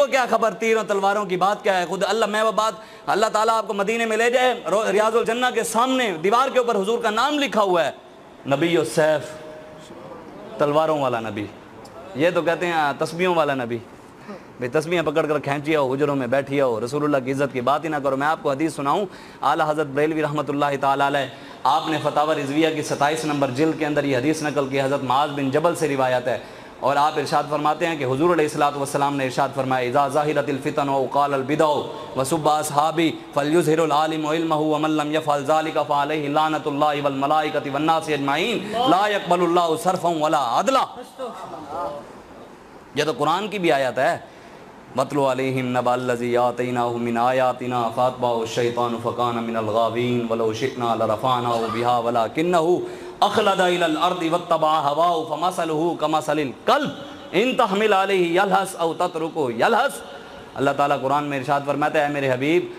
کو کیا خبر تیروں تلواروں کی بات کیا ہے؟ خود اللہ میں وہ بات اللہ تعالیٰ آپ کو مدینے میں لے جائے، ریاض الجنہ کے سامنے دیوار کے اوپر حضور کا نام لکھا ہوا ہے، نبی السیف، تلواروں والا نبی۔ یہ تو کہتے ہیں تسبیحوں والا نبی، بھئی تسبیحیں پکڑ کر کھینچی ہو، حجروں میں بیٹھی ہو، رسول اللہ کی عزت کی بات ہی نہ کرو۔ میں آپ کو حدیث سناؤں، اعلیٰ حضرت بریلوی رحمۃ اللہ تعالیٰ علیہ، آپ نے فتاوی رضویہ کی 27 نمبر جلد کے اندر یہ حدیث نقل کی، حضرت معاذ بن جبل سے روایت ہے، اور آپ ارشاد فرماتے ہیں کہ حضور علیہ الصلوۃ والسلام نے ارشاد فرمایا، اذا ظاہرت الفتن وقال البدع وسب اصحابی فلیظہر العالم علمہ ومن لم یفعل ذلک فعلیہ لعنۃ اللہ والملائکۃ والناس اجمعین لا یقبل اللہ صرفا ولا عدلا۔ یہ تو قرآن کی بھی آیت ہے، وَاتْلُ عَلَيْهِمْ نَبَأَ الَّذِي آتَيْنَاهُ مِنْ آيَاتِنَا فَأَتْبَعَهُ الشَّيْطَانُ فَكَانَ مِنَ الْغَاوِينَ وَلَوْ شِئْنَا لَرَفَعْنَاهُ بِهَا وَلَكِنَّهُ أَخْلَدَ إِلَى الْأَرْضِ وَاتَّبَعَ هَوَاهُ فَمَثَلُهُ كَمَثَلِ الْكَلْبِ إِن تَحْمِلْ عَلَيْهِ يَلْهَثْ أَوْ تَتْرُكْهُ يَلْهَثْ۔ اللہ تعالیٰ قرآن میں ارشاد فرماتا ہے، میرے حبیب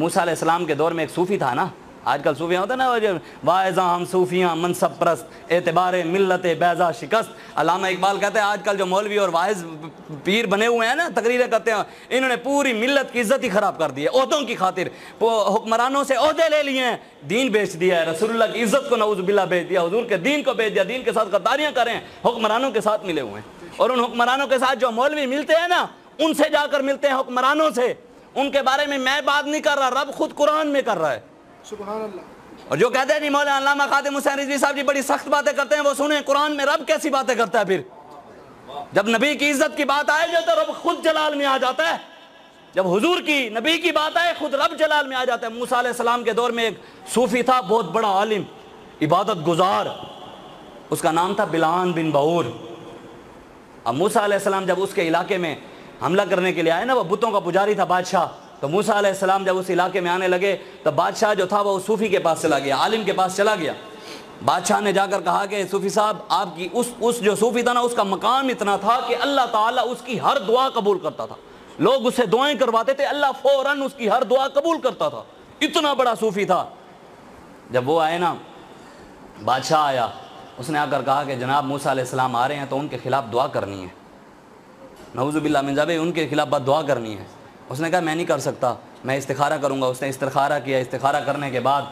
موسیٰ علیہ السلام کے دور میں ایک صوفی تھا نا، آج کل صوفیاں ہوتا ہے نا، واعظاں ہم صوفیاں منصب پرست اعتبار ملت بیضا شکست۔ علامہ اقبال کہتے ہیں آج کل جو مولوی اور واعظ پیر بنے ہوئے ہیں نا، تقریریں کرتے ہیں، انہوں نے پوری ملت کی عزت ہی خراب کر دی ہے، عہدوں کی خاطر حکمرانوں سے عہدے لے لیے ہیں، دین بیچ دیا ہے، رسول اللہ کی عزت کو نعوذ باللہ بیچ دیا، حضور کے دین کو بیچ دیا، دین کے ساتھ غداریاں کر رہے ہیں، حکمرانوں کے ساتھ ملے ہوئے ہیں، اور ان حکمرانوں کے ساتھ جو مولوی ملتے ہیں نا، ان سے جا کر ملتے ہیں حکمرانوں سے، ان کے بارے میں بات نہیں کر رہا، رب خود قرآن میں کر رہا ہے، سبحان اللہ۔ اور جو کہتے ہیں نہیں مولانا علامہ خادم حسین رضوی صاحب جی بڑی سخت باتیں کرتے ہیں، وہ سنیں قرآن میں رب کیسی باتیں کرتا ہے، پھر جب نبی کی عزت کی بات آئے تو رب خود جلال میں آ جاتا ہے، جب حضور کی نبی کی بات آئے خود رب جلال میں آ جاتا ہے۔ موسیٰ علیہ السلام کے دور میں ایک صوفی تھا، بہت بڑا عالم، عبادت گزار، اس کا نام تھا بلعام بن بعور۔ اب موسیٰ علیہ السلام جب اس کے علاقے میں حملہ کرنے کے لیے آئے نا، وہ بتوں کا پجاری تھا بادشاہ، تو موسیٰ علیہ السلام جب اس علاقے میں آنے لگے تو بادشاہ جو تھا وہ صوفی کے پاس چلا گیا، عالم کے پاس چلا گیا۔ بادشاہ نے جا کر کہا کہ صوفی صاحب آپ کی اس جو صوفی تھا نا، اس کا مقام اتنا تھا کہ اللہ تعالیٰ اس کی ہر دعا قبول کرتا تھا، لوگ اس سے دعائیں کرواتے تھے، اللہ فوراً اس کی ہر دعا قبول کرتا تھا، اتنا بڑا صوفی تھا۔ جب وہ آئے نا، بادشاہ آیا، اس نے آ کر کہا کہ جناب موسیٰ علیہ السلام آ رہے ہیں تو ان کے خلاف دعا کرنی ہے، نعوذ باللہ من ذالک، ان کے خلاف بد دعا کرنی ہے۔ اس نے کہا میں نہیں کر سکتا، میں استخارہ کروں گا۔ اس نے استخارہ کیا، استخارہ کرنے کے بعد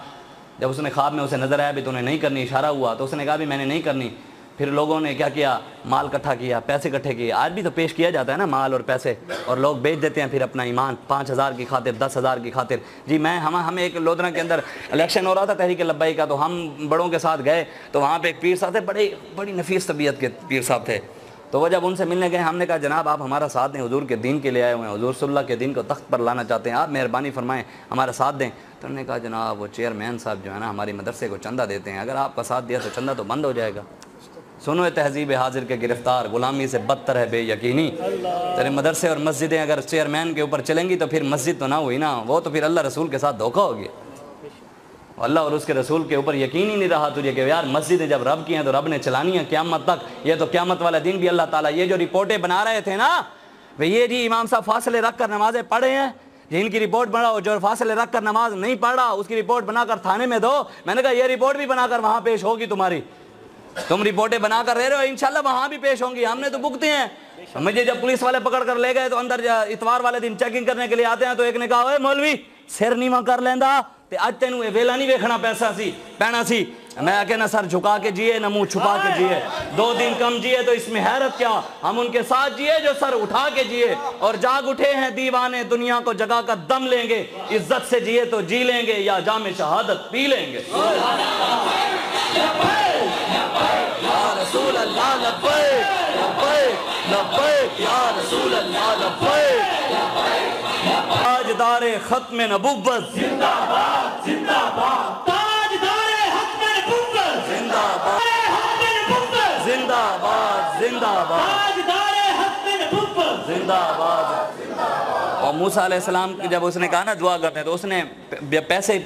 جب اس نے خواب میں اسے نظر آیا بھی تو نے نہیں کرنی، اشارہ ہوا تو اس نے کہا بھی میں نے نہیں کرنی۔ پھر لوگوں نے کیا کیا، مال اکٹھا کیا، پیسے اکٹھے کیے، آج بھی تو پیش کیا جاتا ہے نا مال اور پیسے، اور لوگ بیچ دیتے ہیں پھر اپنا ایمان 5000 کی خاطر، 10,000 کی خاطر۔ جی ہمیں ایک لودھرا کے اندر الیکشن ہو رہا تھا تحریک لبیک کا، تو ہم بڑوں کے ساتھ گئے تو وہاں پہ ایک پیر صاحب تھے، بڑی نفیس طبیعت کے پیر صاحب تھے، تو وہ جب ان سے ملنے گئے ہم نے کہا جناب آپ ہمارا ساتھ دیں، حضور کے دین کے لیے آئے ہوئے ہیں، حضور صلی اللہ کے دین کو تخت پر لانا چاہتے ہیں، آپ مہربانی فرمائیں ہمارا ساتھ دیں۔ تو انہوں نے کہا جناب وہ چیئرمین صاحب جو ہے نا ہماری مدرسے کو چندہ دیتے ہیں، اگر آپ کا ساتھ دیا تو چندہ تو بند ہو جائے گا۔ سنو تہذیب حاضر کے گرفتار، غلامی سے بدتر ہے بے یقینی۔ تیرے مدرسے اور مسجدیں اگر چیئرمین کے اوپر چلیں گی تو پھر مسجد تو نہ ہوئی نا، وہ تو پھر اللہ رسول کے ساتھ دھوکہ ہو گیا، اللہ اور اس کے رسول کے اوپر یقین ہی نہیں رہا تجھے کہ یار مسجدیں جب رب کی ہیں تو رب نے چلانی ہے قیامت تک۔ یہ تو قیامت والا دن بھی اللہ تعالیٰ یہ جو رپورٹیں بنا رہے تھے نا، یہ جی امام صاحب فاصلے رکھ کر نمازیں پڑھے ہیں، جن کی رپورٹ بناؤ، جو فاصلے رکھ کر نماز نہیں پڑھ رہا اس کی رپورٹ بنا کر تھانے میں دو۔ میں نے کہا یہ رپورٹ بھی بنا کر وہاں پیش ہوگی تمہاری، تم رپورٹیں بنا کر رہ رہے ہو، انشاءاللہ وہاں بھی پیش ہوں گی، ہم نے تو بھگتے ہیں۔ مجھے جب پولیس والے پکڑ کر لے گئے تو اندر اتوار والے دن چیکنگ کرنے کے لیے آتے ہیں تو ایک نے کہا اے مولوی سر نیواں کر لیندا تے اج تینوں ویلا نہیں ویکھنا پینا سی۔ میں کہ نہ سر جھکا کے جیے نہ منہ چھپا کے جیے، 2 دن کم جیے تو اس میں حیرت کیا، ہم ان کے ساتھ جیے جو سر اٹھا کے جیے، اور جاگ اٹھے ہیں دیوانے دنیا کو جگا کر دم لیں گے، عزت سے جیے تو جی لیں گے یا جام شہادت پی لیں گے۔ یا رسول اللہ لبیک لبیک لبیک، یا رسول اللہ لبیک۔ تاجدار ختم نبوت زندہ باد زندہ باد، تاجدار ختم نبوت زندہ باد زندہ باد زندہ باد، تاجدار ختم نبوت زندہ باد۔ اور موسیٰ علیہ السلام جب اس نے کہا نا دعا کرتے ہیں تو اس نے پیسے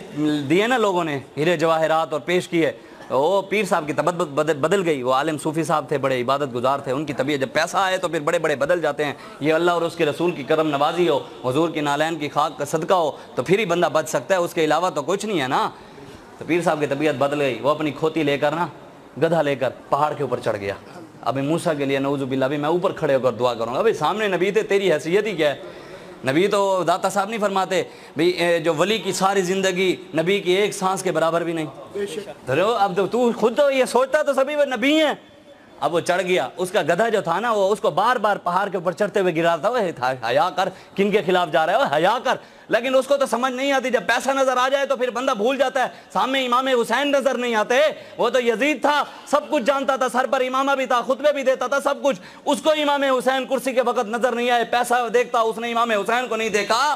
دیے نا لوگوں نے، ہیرے جواہرات اور پیش کیے، وہ پیر صاحب کی طبیعت بدل گئی۔ وہ عالم صوفی صاحب تھے، بڑے عبادت گزار تھے، ان کی طبیعت جب پیسہ آئے تو پھر بڑے بڑے بدل جاتے ہیں۔ یہ اللہ اور اس کے رسول کی کرم نوازی ہو، حضور کی نالین کی خاک کا صدقہ ہو تو پھر ہی بندہ بچ سکتا ہے، اس کے علاوہ تو کچھ نہیں ہے نا۔ تو پیر صاحب کی طبیعت بدل گئی، وہ اپنی کھوتی لے کر نا، گدھا لے کر پہاڑ کے اوپر چڑھ گیا۔ ابھی موسیٰ کے لیے نعوذ باللہ بھی میں اوپر کھڑے ہو کر دعا کروں گا. ابھی سامنے نبی تھے, تیری حیثیت ہی کیا ہے؟ نبی تو داتا صاحب نہیں فرماتے بھئی جو ولی کی ساری زندگی نبی کی ایک سانس کے برابر بھی نہیں. اب تو خود تو یہ سوچتا تو سبھی وہ نبی ہیں. اب وہ چڑھ گیا, اس کا گدھا جو تھا نا وہ اس کو بار بار پہاڑ کے اوپر چڑھتے ہوئے گرا تھا, وہ حیا کر, کن کے خلاف جا رہا ہے, وہ حیا کر. لیکن اس کو تو سمجھ نہیں آتی, جب پیسہ نظر آ جائے تو پھر بندہ بھول جاتا ہے. سامنے امام حسین نظر نہیں آتے, وہ تو یزید تھا, سب کچھ جانتا تھا, سر پر امامہ بھی تھا, خطبے بھی دیتا تھا, سب کچھ. اس کو امام حسین کرسی کے وقت نظر نہیں آئے, پیسہ دیکھتا, اس نے امام حسین کو نہیں دیکھا.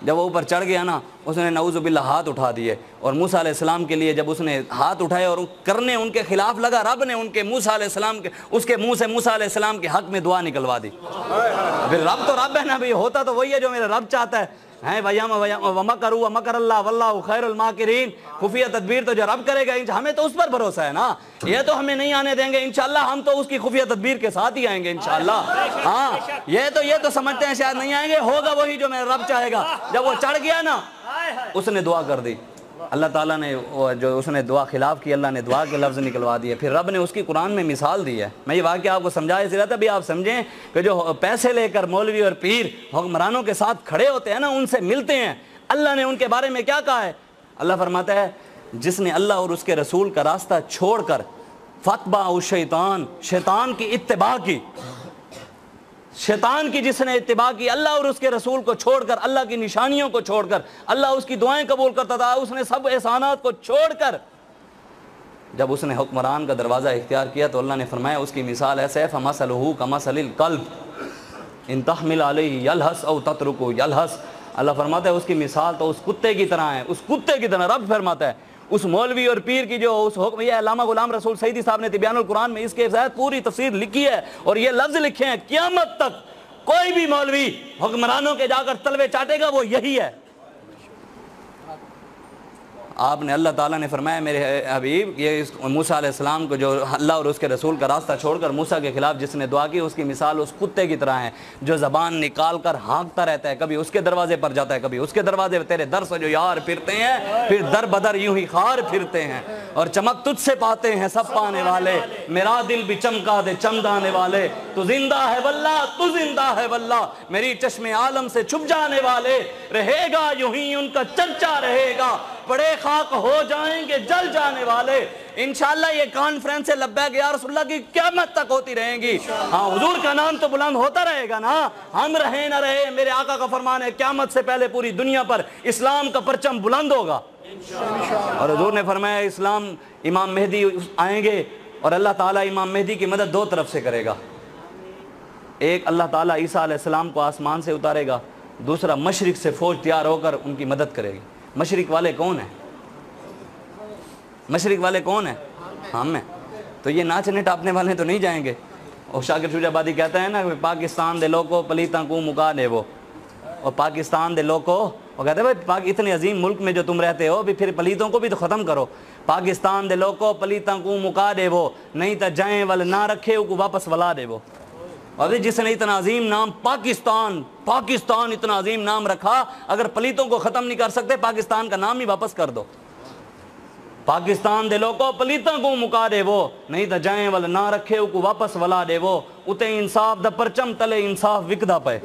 جب وہ اوپر چڑھ گیا نا, اس نے نعوذ باللہ ہاتھ اٹھا دیے, اور موسیٰ علیہ السلام کے لیے جب اس نے ہاتھ اٹھائے اور کرنے ان کے خلاف لگا, رب نے ان کے موسیٰ علیہ السلام کے اس کے منہ سے موسیٰ علیہ السلام کے حق میں دعا نکلوا دی. پھر رب تو رب ہے نا, بھی ہوتا تو وہی ہے جو میرا رب چاہتا ہے. وَمَكَرُوا وَمَكَرَ اللَّهُ وَاللَّهُ خَيْرُ الْمَاكِرِينَ. خفیہ تدبیر تو جو رب کرے گا, ہمیں تو اس پر بھروسہ ہے نا, یہ تو ہمیں نہیں آنے دیں گے انشاءاللہ, ہم تو اس کی خفیہ تدبیر کے ساتھ ہی آئیں گے انشاءاللہ. ہاں یہ تو سمجھتے ہیں شاید نہیں آئیں گے, ہوگا وہی جو میرا رب چاہے گا. جب وہ چڑھ گیا نا, اس نے دعا کر دی, اللہ تعالیٰ نے جو اس نے دعا خلاف کی, اللہ نے دعا کے لفظ نکلوا دیے. پھر رب نے اس کی قرآن میں مثال دی ہے. میں یہ واقعہ آپ کو سمجھا اس لیے تھا بھی آپ سمجھیں کہ جو پیسے لے کر مولوی اور پیر حکمرانوں کے ساتھ کھڑے ہوتے ہیں نا, ان سے ملتے ہیں, اللہ نے ان کے بارے میں کیا کہا ہے؟ اللہ فرماتا ہے جس نے اللہ اور اس کے رسول کا راستہ چھوڑ کر فَاتْبَعَهُ الشَّيْطَانُ, شیطان کی اتباع کی, شیطان کی جس نے اتباع کی, اللہ اور اس کے رسول کو چھوڑ کر, اللہ کی نشانیوں کو چھوڑ کر, اللہ اس کی دعائیں قبول کرتا تھا, اس نے سب احسانات کو چھوڑ کر جب اس نے حکمران کا دروازہ اختیار کیا تو اللہ نے فرمایا اس کی مثال ایسے ہے فَمَثَلُهُ كَمَثَلِ الْكَلْبِ إِن تَحْمِلْ عَلَيْهِ يَلْهَثْ أَوْ تَتْرُكْهُ يَلْهَثْ. اللہ فرماتا ہے اس کی مثال تو اس کتے کی طرح ہے, اس کتے کی طرح. رب فرماتا ہے اس مولوی اور پیر کی جو اس حکم, یہ علامہ غلام رسول سعیدی صاحب نے تبیان القرآن میں اس کے زائد پوری تفسیر لکھی ہے, اور یہ لفظ لکھے ہیں قیامت تک کوئی بھی مولوی حکمرانوں کے جا کر تلوے چاٹے گا وہ یہی ہے. آپ نے اللہ تعالیٰ نے فرمایا میرے حبیب یہ موسیٰ علیہ السلام کو جو اللہ اور اس کے رسول کا راستہ چھوڑ کر موسیٰ کے خلاف جس نے دعا کی, اس کی مثال اس کتے کی طرح ہے جو زبان نکال کر ہانکتا رہتا ہے, کبھی اس کے دروازے پر جاتا ہے, کبھی اس کے دروازے پر. تیرے در سے جو یار پھرتے ہیں پھر در بدر یوں ہی خار پھرتے ہیں, اور چمک تجھ سے پاتے ہیں سب پانے والے, میرا دل بھی چمکا دے چمدانے والے. تو زندہ ہے واللہ, تو زندہ ہے واللہ, میری چشم عالم سے چھپ جانے والے. رہے گا یوں ہی ان کا چرچا رہے گا, بڑے خاک ہو جائیں گے جل جانے والے. انشاءاللہ یہ کانفرنس لبیک یا رسول اللہ کی قیامت تک ہوتی رہیں گی. ہاں حضور کا نام تو بلند ہوتا رہے گا نا, ہم رہیں نہ رہے, میرے آقا کا فرمان ہے قیامت سے پہلے پوری دنیا پر اسلام کا پرچم بلند ہوگا. اور حضور نے فرمایا اسلام امام مہدی آئیں گے, اور اللہ تعالیٰ امام مہدی کی مدد دو طرف سے کرے گا. ایک اللہ تعالیٰ عیسیٰ علیہ السلام کو آسمان سے اتارے گا, دوسرا مشرق سے فوج تیار ہو کر ان کی مدد کرے گی. مشرق والے کون ہیں؟ مشرق والے کون ہیں؟ ہم ہیں. تو یہ ناچنے ٹاپنے والے تو نہیں جائیں گے. اور شاکر شجاع آبادی کہتا ہے نا پاکستان دے لوگوں پلیتاں کو مکا دے وہ, اور پاکستان دے لوگوں وہ کہتے ہیں بھائی اتنے عظیم ملک میں جو تم رہتے ہو بھی پھر پلیتوں کو بھی تو ختم کرو. پاکستان دے لوگوں پلیتاں کو مکا دے وہ, نہیں تا جائیں ول نہ رکھے کو واپس ولا دے وہ. اور جس نے اتنا عظیم نام پاکستان اتنا عظیم نام رکھا, اگر پلیتوں کو ختم نہیں کر سکتے پاکستان کا نام ہی واپس کر دو. پاکستان دے لوگوں پلیتاں کو مکا دے وہ, نہیں تا جائیں ول نہ رکھے کو واپس ولا دے وہ. اتے انصاف دا پرچم تلے انصاف وکدا پے.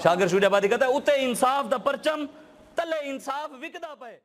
شاکر شجاع آبادی کہتا ہے اتے انصاف دا پرچم تلے انصاف وکدا پے.